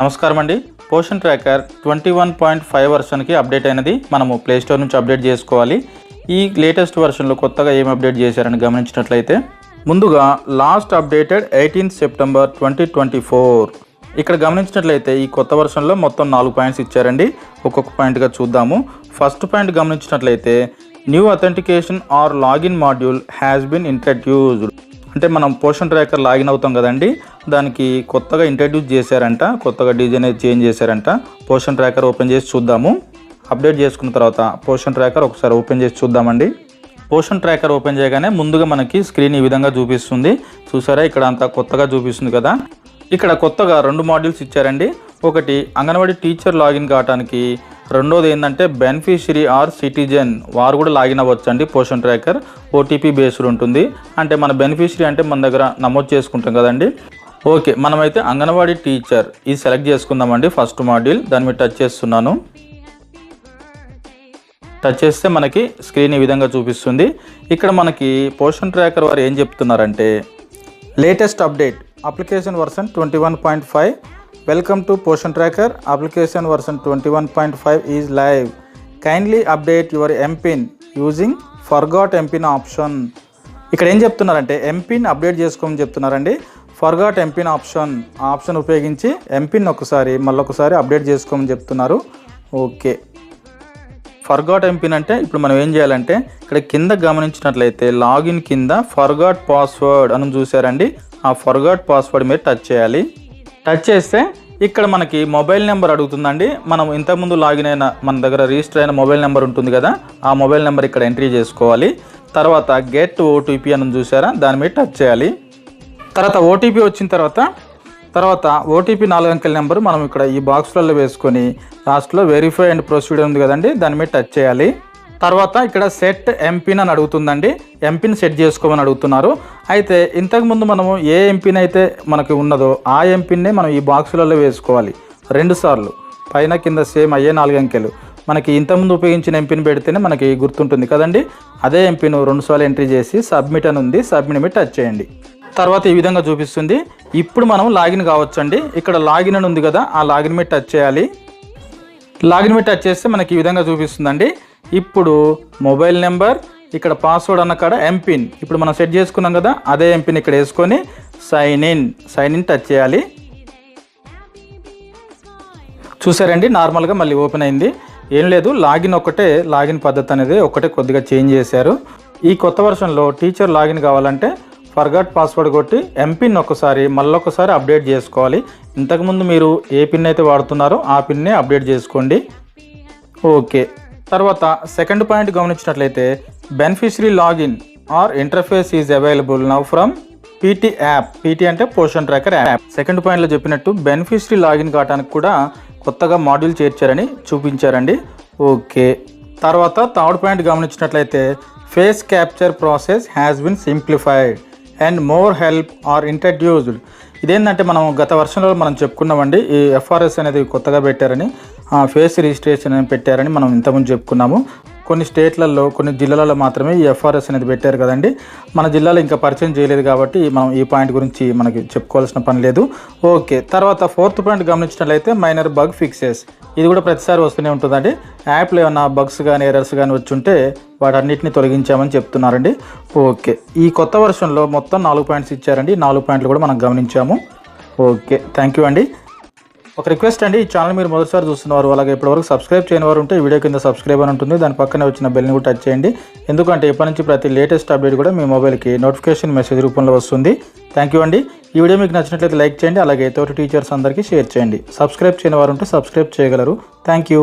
నమస్కారం అండి. Poshan tracker 21.5 వర్షన్కి update అయినది. మనము ప్లే స్టోర్ నుంచి అప్డేట్ చేసుకోవాలి. ఈ లేటెస్ట్ వర్షన్లో కొత్తగా ఏం అప్డేట్ చేశారని గమనించినట్లయితే, ముందుగా లాస్ట్ అప్డేటెడ్ 18 సెప్టెంబర్ 2024. ఇక్కడ గమనించినట్లయితే ఈ కొత్త వర్షన్లో మొత్తం 4 పాయింట్స్ ఇచ్చారండి. ఒక్కొక్క పాయింట్గా చూద్దాము. ఫస్ట్ పాయింట్ గమనించినట్లయితే, new authentication or login module has been introduced. అంటే మనం పోషన్ ట్రాకర్ లాగిన్ అవుతాం కదండి, దానికి కొత్తగా ఇంట్రడ్యూస్ చేశారంట, కొత్తగా డిజైన్ చేంజ్ చేశారంట. పోషన్ ట్రాకర్ ఓపెన్ చేసి చూద్దాము. అప్డేట్ చేసుకున్న తర్వాత పోషన్ ట్రాకర్ ఒకసారి ఓపెన్ చేసి చూద్దామండి. పోషన్ ట్రాకర్ ఓపెన్ చేయగానే ముందుగా మనకి స్క్రీన్ ఈ విధంగా చూపిస్తుంది. చూసారా, ఇక్కడ అంతా కొత్తగా చూపిస్తుంది కదా. ఇక్కడ కొత్తగా 2 మాడ్యూల్స్ ఇచ్చారండి. ఒకటి అంగన్వాడీ టీచర్ లాగిన్ కావడానికి, రెండోది ఏంటంటే బెనిఫిషరీ ఆర్ సిటిజన్ వారు కూడా లాగిన్ అవ్వచ్చు అండి. పోషన్ ట్రాకర్ ఓటీపీ బేస్డ్ ఉంటుంది. అంటే మన బెనిఫిషరీ అంటే మన దగ్గర నమోదు చేసుకుంటాం కదండి. ఓకే, మనమైతే అంగన్వాడీ టీచర్ ఇది సెలెక్ట్ చేసుకుందామండి. ఫస్ట్ మాడ్యూల్ దాని మీద టచ్ చేస్తున్నాను. టచ్ చేస్తే మనకి స్క్రీన్ ఈ విధంగా చూపిస్తుంది. ఇక్కడ మనకి పోషన్ ట్రాకర్ వారు ఏం చెప్తున్నారంటే, latest update application version 21.5. Welcome to Poshan tracker. Application version 21.5 is live. Kindly update your MPIN using forgot MPIN option. ఇక్కడ ఏం చెప్తున్నారంటే, ఎంపిన్ అప్డేట్ చేసుకోమని చెప్తున్నారండి. ఫర్గాట్ ఎంపిన్ ఆప్షన్ ఉపయోగించి ఎంపిన్ మళ్ళొకసారి అప్డేట్ చేసుకోమని చెప్తున్నారు. ఓకే, ఫర్గాట్ ఎంపిన్ అంటే ఇప్పుడు మనం ఏం చేయాలంటే, ఇక్కడ కింద గమనించినట్లయితే లాగిన్ కింద ఫర్గాట్ పాస్వర్డ్ అని చూసారండి. ఆ ఫర్గాట్ పాస్వర్డ్ మీద టచ్ చేయాలి. టచ్ చేస్తే ఇక్కడ మనకి మొబైల్ నెంబర్ అడుగుతుందండి. మనం ఇంతకుముందు లాగిన్ అయిన మన దగ్గర రిజిస్టర్ అయిన మొబైల్ నెంబర్ ఉంటుంది కదా, ఆ మొబైల్ నెంబర్ ఇక్కడ ఎంట్రీ చేసుకోవాలి. తర్వాత గెట్ ఓటీపీ అని చూసారా, దాని మీద టచ్ చేయాలి. తర్వాత ఓటీపీ వచ్చిన తర్వాత ఓటీపీ 4 అంకెల నెంబర్ మనం ఇక్కడ ఈ బాక్స్లలో వేసుకొని లాస్ట్లో వెరిఫై అండ్ ప్రొసీడ్ ఉంది కదండి, దాని మీద టచ్ చేయాలి. తర్వాత ఇక్కడ సెట్ ఎంపిన్ అని అడుగుతుందండి. ఎంపిన్ సెట్ చేసుకోమని అడుగుతున్నారు. అయితే ఇంతకుముందు మనము ఏ ఎంపిన్ అయితే మనకి ఉన్నదో ఆ ఎంపిన్నే మనం ఈ బాక్సులలో వేసుకోవాలి 2 సార్లు, పైన కింద సేమ్ అయ్యే 4 అంకెలు. మనకి ఇంతకుముందు ఉపయోగించిన ఎంపిన్ పెడితేనే మనకి గుర్తుంటుంది కదండి. అదే ఎంపిన్ 2 సార్లు ఎంట్రీ చేసి సబ్మిట్ అని ఉంది, సబ్మిట్ మీద టచ్ చేయండి. తర్వాత ఈ విధంగా చూపిస్తుంది. ఇప్పుడు మనం లాగిన్ కావచ్చండి. ఇక్కడ లాగిన్ అని ఉంది కదా, ఆ లాగిన్ మీద టచ్ చేయాలి. లాగిన్ మీద టచ్ చేస్తే మనకి ఈ విధంగా చూపిస్తుందండి. ఇప్పుడు మొబైల్ నెంబర్, ఇక్కడ పాస్వర్డ్ అన్న కాడ ఎంపిన్ ఇప్పుడు మనం సెట్ చేసుకున్నాం కదా, అదే ఎంపిన్ ఇక్కడ వేసుకొని సైన్ ఇన్ టచ్ చేయాలి. చూసారండి, నార్మల్గా మళ్ళీ ఓపెన్ అయింది. ఏం లేదు, లాగిన్ పద్ధతి అనేది ఒకటే కొద్దిగా చేంజ్ చేశారు. ఈ కొత్త వర్షన్లో టీచర్ లాగిన్ కావాలంటే ఫర్గాట్ పాస్వర్డ్ కొట్టి ఎంపిన్ మళ్ళొకసారి అప్డేట్ చేసుకోవాలి. ఇంతకుముందు మీరు ఏ పిన్ అయితే వాడుతున్నారో ఆ పిన్నే అప్డేట్ చేసుకోండి. ఓకే, తర్వాత సెకండ్ పాయింట్ గమనించినట్లయితే, beneficiary login are interface is available now from PT app. PT అంటే పోషన్ ట్రాకర్ యాప్. సెకండ్ పాయింట్లో చెప్పినట్టు బెనిఫిషరీ లాగిన్ కావడానికి కూడా కొత్తగా మాడ్యూల్ చేర్చారని చూపించారండి. ఓకే, తర్వాత థర్డ్ పాయింట్ గమనించినట్లయితే, face capture process has been simplified and more help are introduced. ఇదేంటంటే మనం గత వర్షంలో మనం చెప్పుకున్నామండి, ఈ ఎఫ్ఆర్ఎస్ అనేది కొత్తగా పెట్టారని, ఫేస్ రిజిస్ట్రేషన్ అని పెట్టారని మనం ఇంతకుముందు చెప్పుకున్నాము. కొన్ని స్టేట్లలో కొన్ని జిల్లాలలో మాత్రమే ఈ ఎఫ్ఆర్ఎస్ అనేది పెట్టారు కదండి. మన జిల్లాలో ఇంకా పరిచయం చేయలేదు కాబట్టి మనం ఈ పాయింట్ గురించి మనకి చెప్పుకోవాల్సిన పని లేదు. ఓకే, తర్వాత ఫోర్త్ పాయింట్ గమనించినట్లయితే, మైనర్ బగ్ ఫిక్సెస్. ఇది కూడా ప్రతిసారి వస్తూనే ఉంటుందండి. యాప్లో ఏమన్నా బగ్స్ కానీ ఎర్రర్స్ కానీ వచ్చుంటే వాటన్నిటిని తొలగించామని చెప్తున్నారండి. ఓకే, ఈ కొత్త వర్షన్లో మొత్తం 4 పాయింట్స్ ఇచ్చారండి. 4 పాయింట్లు కూడా మనం గమనించాము. ఓకే, థ్యాంక్ యూ అండి. ఒక రిక్వెస్ట్ అండి, ఈ ఛానల్ మీరు మొదటిసారి చూస్తున్నవారు, అలాగే ఇప్పటివరకు సబ్స్క్రైబ్ చేయని వారు ఉంటే వీడియో కింద సబ్స్క్రైబ్ అని ఉంటుంది, దాని పక్కనే వచ్చిన బెల్ని కూడా టచ్ చేయండి. ఎందుకంటే ఇప్పటి నుంచి ప్రతి లేటెస్ట్ అప్డేట్ కూడా మీ మొబైల్కి నోటిఫికేషన్ మెసేజ్ రూపంలో వస్తుంది. థ్యాంక్ యూ అండి. ఈ వీడియో మీకు నచ్చినట్లయితే లైక్ చేయండి, అలాగే తోటి టీచర్స్ అందరికీ షేర్ చేయండి. సబ్స్క్రైబ్ చేయని వారు ఉంటే సబ్స్క్రైబ్ చేయగలరు. Thank you.